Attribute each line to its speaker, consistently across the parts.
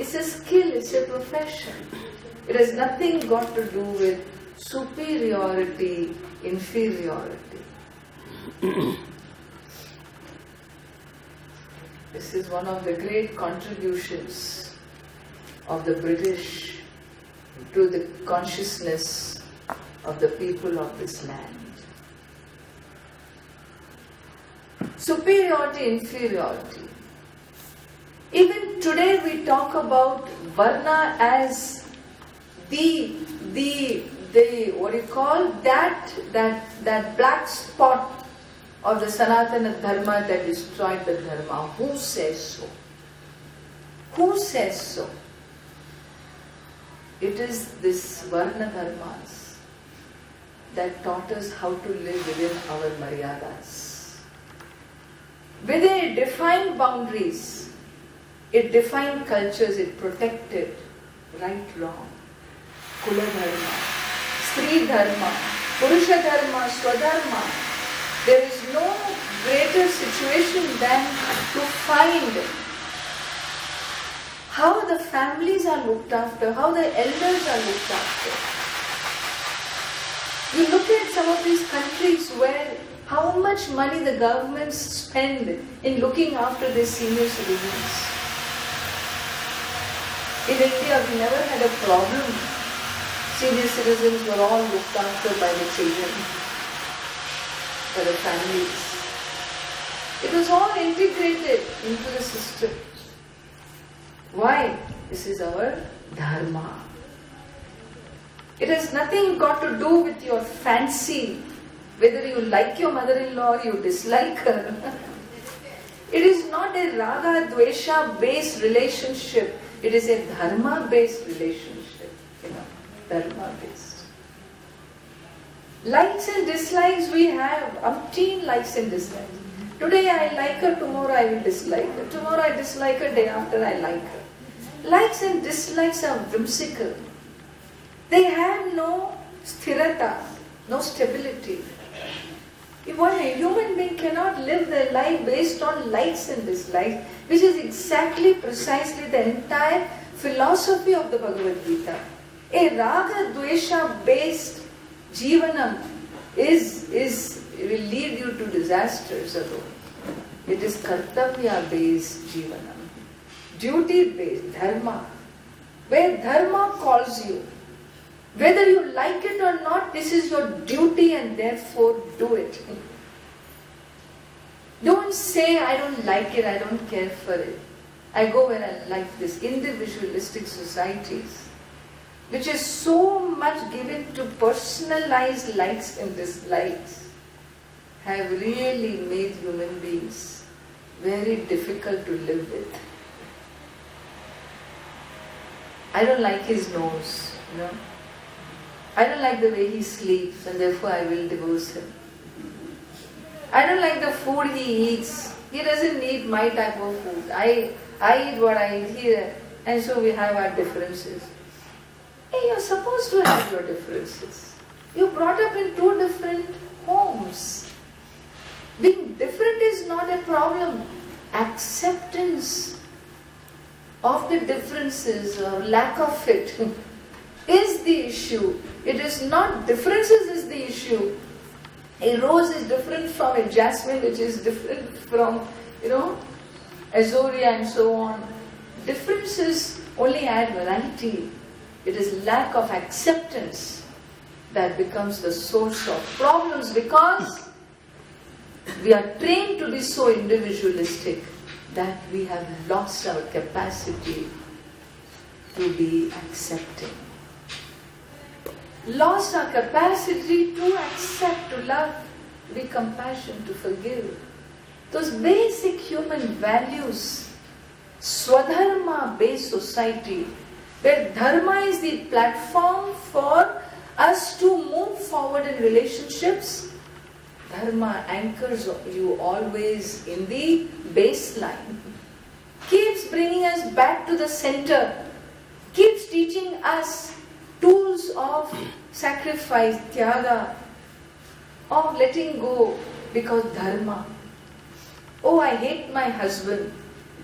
Speaker 1: It's a skill, it's a profession. It has nothing got to do with superiority, inferiority. This is one of the great contributions of the British to the consciousness of the people of this land. Superiority, inferiority. Even today we talk about Varna as the what do you call that black spot of the Sanatana Dharma that destroyed the Dharma. Who says so? Who says so? It is this Varna Dharmas that taught us how to live within our Maryadas. Within defined boundaries, it defined cultures, it protected right, wrong. Kula Dharma, Stri Dharma, Purusha Dharma, Swadharma. There is no greater situation than to find how the families are looked after, how the elders are looked after. You look at some of these countries where how much money the governments spend in looking after their senior citizens. In India, we never had a problem. Senior citizens were all looked after by the children, by the families. It was all integrated into the system. Why? This is our Dharma. It has nothing got to do with your fancy, whether you like your mother-in-law or you dislike her. It is not a raga dvesha based relationship. It is a dharma based relationship. Dharma based. Likes and dislikes we have, umpteen likes and dislikes. Today I like her, tomorrow I will dislike her. Tomorrow I dislike her, day after I like her. Likes and dislikes are whimsical. They have no sthirata, no stability. A human being cannot live their life based on likes and dislikes, which is exactly, precisely the entire philosophy of the Bhagavad Gita. A raga dvesha based jivanam will lead you to disasters alone. It is kartavya based jivanam, duty based dharma, where dharma calls you. Whether you like it or not, this is your duty and therefore do it. Don't say, I don't like it, I don't care for it. I go where I like this. Individualistic societies, which is so much given to personalized likes and dislikes, have really made human beings very difficult to live with. I don't like his nose, I don't like the way he sleeps and therefore I will divorce him. I don't like the food he eats. He doesn't eat my type of food. I eat what I eat here, and so we have our differences. Hey, you're supposed to have your differences. You're brought up in two different homes. Being different is not a problem. Acceptance of the differences or lack of it is the issue. It is not differences is the issue. A rose is different from a jasmine, which is different from, azorea and so on. Differences only add variety. It is lack of acceptance that becomes the source of problems, because we are trained to be so individualistic that we have lost our capacity to be accepting. Lost our capacity to accept, to love, to be compassionate, to forgive. Those basic human values, Swadharma based society, where dharma is the platform for us to move forward in relationships. Dharma anchors you always in the baseline, keeps bringing us back to the center, keeps teaching us tools of sacrifice, tyaga, of letting go because dharma. Oh, I hate my husband.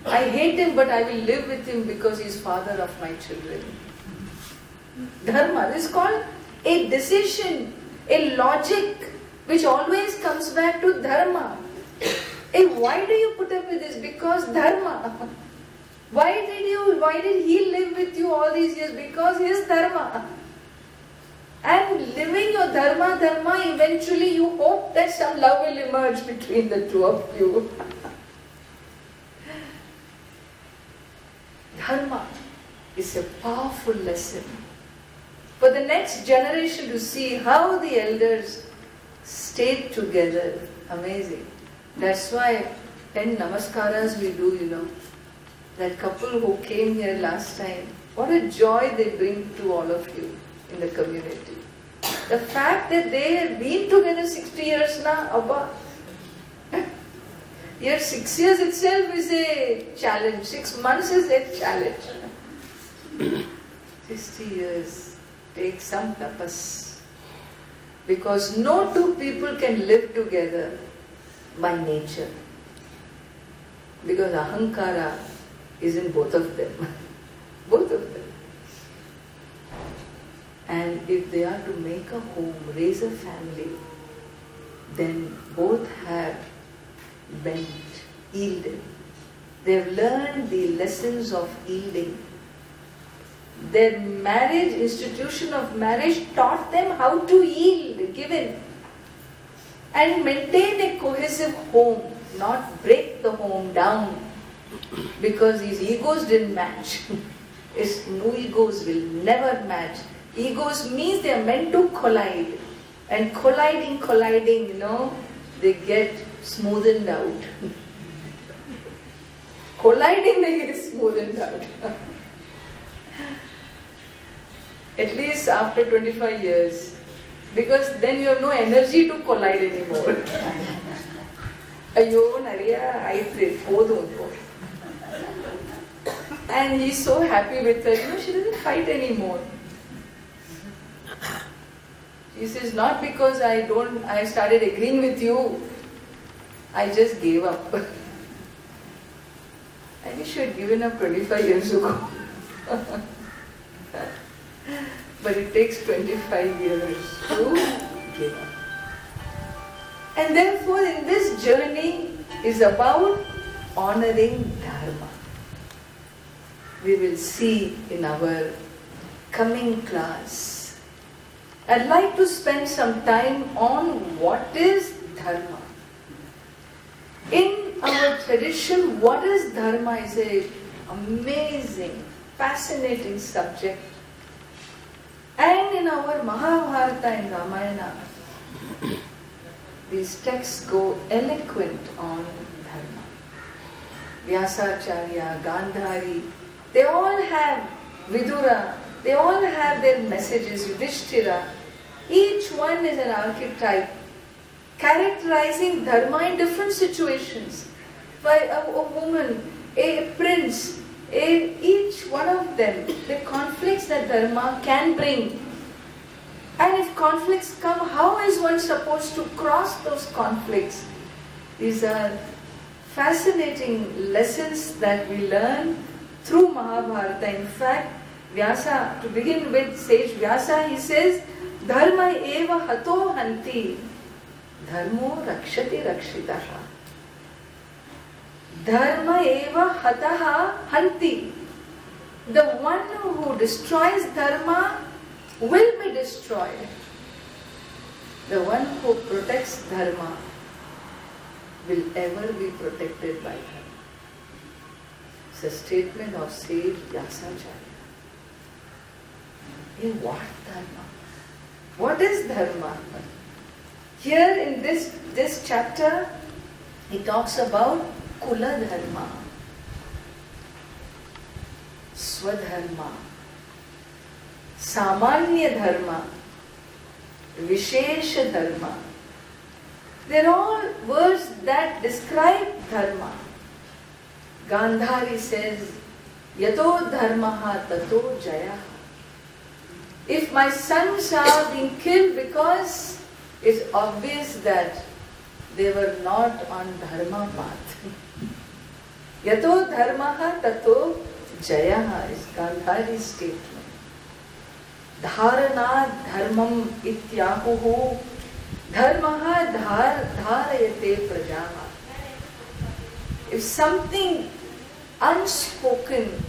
Speaker 1: I hate him, but I will live with him because he is father of my children. Dharma. This is called a decision, a logic which always comes back to dharma. Hey, why do you put up with this? Because dharma. Why did he live with you all these years? Because his dharma. And living your dharma, eventually you hope that some love will emerge between the two of you. Dharma is a powerful lesson for the next generation to see how the elders stayed together. Amazing. That's why 10 namaskaras we do, That couple who came here last time, what a joy they bring to all of you in the community. The fact that they have been together 60 years now, Abba. Here 6 years itself is a challenge. 6 months is a challenge. 60 years takes some tapas. Because no two people can live together by nature. Because ahankara is in both of them. Both of them. And if they are to make a home, raise a family, then both have bent, yielded. They have learned the lessons of yielding. Their marriage, institution of marriage taught them how to yield, give in. And maintain a cohesive home, not break the home down because these egos didn't match. His new egos will never match. Egos means they are meant to collide. And colliding, they get smoothened out. Colliding, they get smoothened out. At least after 25 years. Because then you have no energy to collide anymore. Ayyo, Nariya, I pray, and he's so happy with her. She doesn't fight anymore. She says, not because I started agreeing with you. I just gave up. I wish you had given up 25 years ago. But it takes 25 years to give up. And therefore, in this journey is about honoring Dharma. We will see in our coming class. I'd like to spend some time on what is Dharma. In our tradition, what is Dharma is an amazing, fascinating subject. And in our Mahabharata and Ramayana, these texts go eloquent on Dharma. Vyasacharya, Gandhari, they all have Vidura, they all have their messages, Yudhishthira. Each one is an archetype characterizing Dharma in different situations. By a woman, a prince, each one of them, the conflicts that Dharma can bring. And if conflicts come, how is one supposed to cross those conflicts? These are fascinating lessons that we learn through Mahabharata. In fact, Vyasa, to begin with, sage Vyasa, he says, Dharma eva hato hanti, dharmo rakshati rakshitaha. Dharma eva hataha hanti. The one who destroys Dharma will be destroyed. The one who protects Dharma will ever be protected by Dharma. It's a statement of sage Vyasacharya. Hey, what Dharma? What is Dharma? Here in this chapter, he talks about Kula Dharma, Swadharma, Samanya Dharma, Vishesha Dharma. They're all words that describe Dharma. Gandhari says, Yato Dharmaha Tato Jaya. If my sons are being killed because it's obvious that they were not on Dharma path. Yato dharmaha tato jayaha is Gandhari's statement. Dharana dharmam ityahuhu dharmaha dharayate prajaha. If something unspoken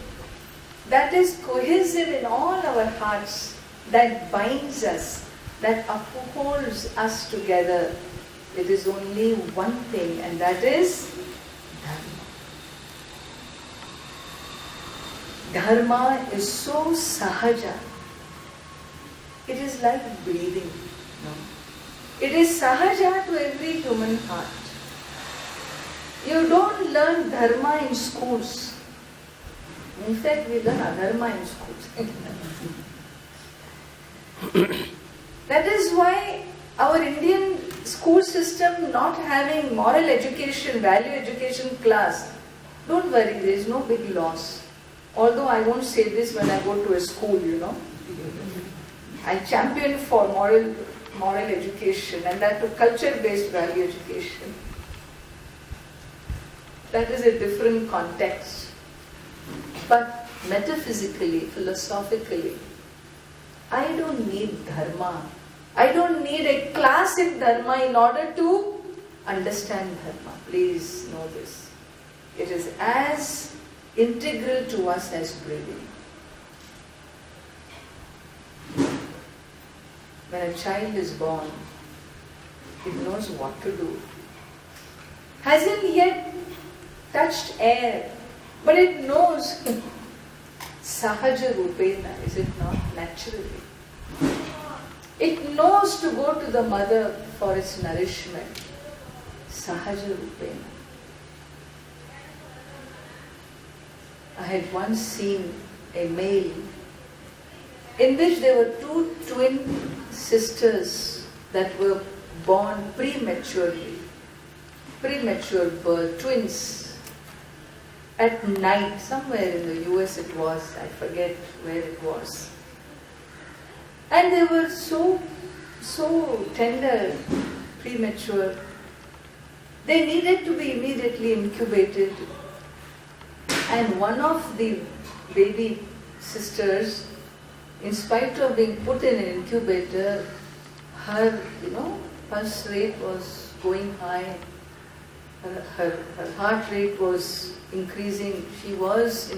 Speaker 1: that is cohesive in all our hearts, that binds us, that upholds us together, it is only one thing, and that is dharma. Dharma is so sahaja. It is like breathing. No? It is sahaja to every human heart. You don't learn dharma in schools. In fact, we learn adharma in schools. That is why our Indian school system not having moral education, value education class, don't worry, there is no big loss. Although I won't say this when I go to a school, I champion for moral education, and that to culture-based value education. That is a different context. But metaphysically, philosophically, I don't need dharma. I don't need a class in dharma in order to understand dharma. Please know this. It is as integral to us as breathing. When a child is born, it knows what to do. Hasn't yet touched air, but it knows. Sahaja rupena, is it not? Naturally. It knows to go to the mother for its nourishment. Sahaja rupena. I had once seen a mail in which there were two twin sisters that were born prematurely. Premature birth, twins. At night, somewhere in the US it was, I forget where it was. And they were so tender, premature. They needed to be immediately incubated. And one of the baby sisters, in spite of being put in an incubator, her, pulse rate was going high. Her heart rate was increasing. She was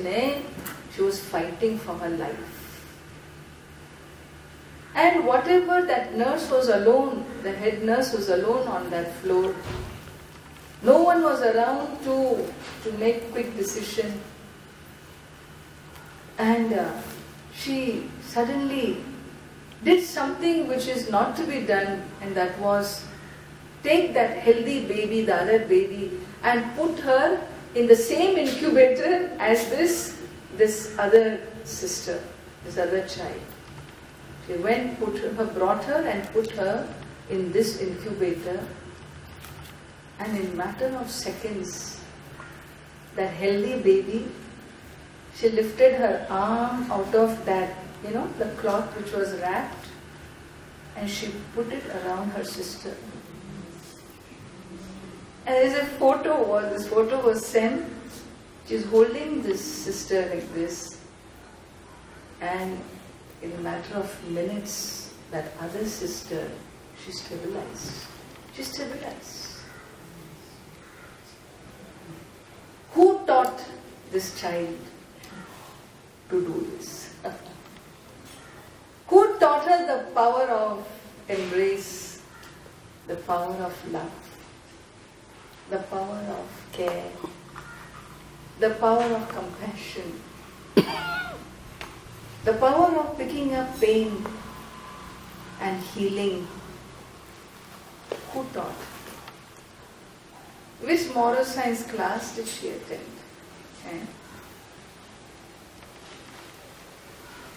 Speaker 1: fighting for her life. And whatever, that nurse was alone, the head nurse was alone on that floor. No one was around to make quick decision. And she suddenly did something which is not to be done, and that was take that healthy baby, the other baby, and put her in the same incubator as this other sister, this other child. She went, brought her and put her in this incubator, and in matter of seconds, that healthy baby, she lifted her arm out of that, the cloth which was wrapped, and she put it around her sister. And there's a photo, this photo was sent. She's holding this sister like this, and in a matter of minutes, that other sister, she stabilized. She stabilized. Who taught this child to do this? Who taught her the power of embrace, the power of love, the power of care, the power of compassion, the power of picking up pain and healing? Who taught? Which moral science class did she attend?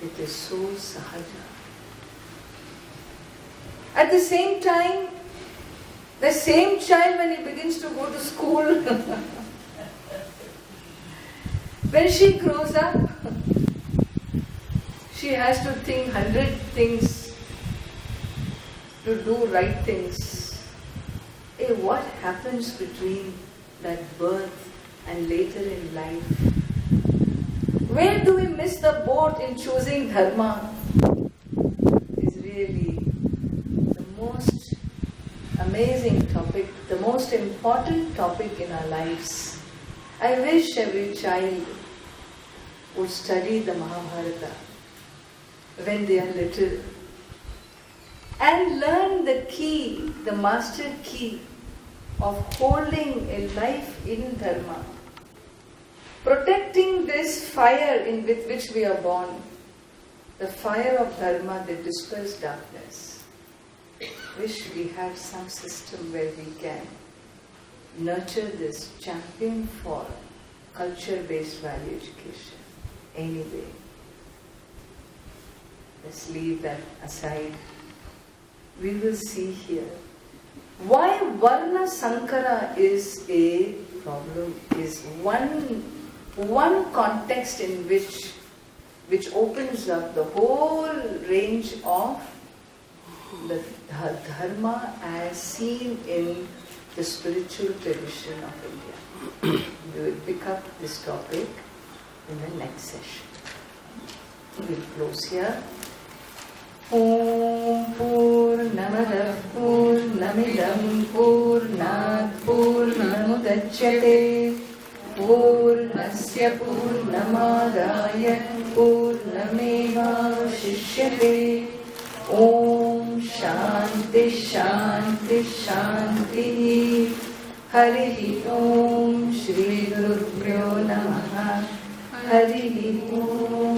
Speaker 1: It is so sahaja. At the same time, the same child, when he begins to go to school, when she grows up, she has to think 100 things to do right things. What happens between that birth and later in life. Where do we miss the boat in choosing dharma? Is really the most amazing topic, the most important topic in our lives. I wish every child would study the Mahabharata when they are little and learn the key, the master key of holding a life in dharma, protecting this fire with which we are born, the fire of dharma that dispels darkness. Wish we had some system where we can nurture this, champion for culture-based value education. Anyway, let's leave that aside. We will see here why Varna Sankara is a problem, is one context in which opens up the whole range of the dharma as seen in the spiritual tradition of India. We will pick up this topic in the next session. We will close here. Om Purnamadav Purnamidam Purnat Purnamudachyate Purnasya Purnamadaya Purnameva Shishyate. Om Shanti Shanti Shanti. Hari Om Shri Gurubhyo Namaha. Hari Om.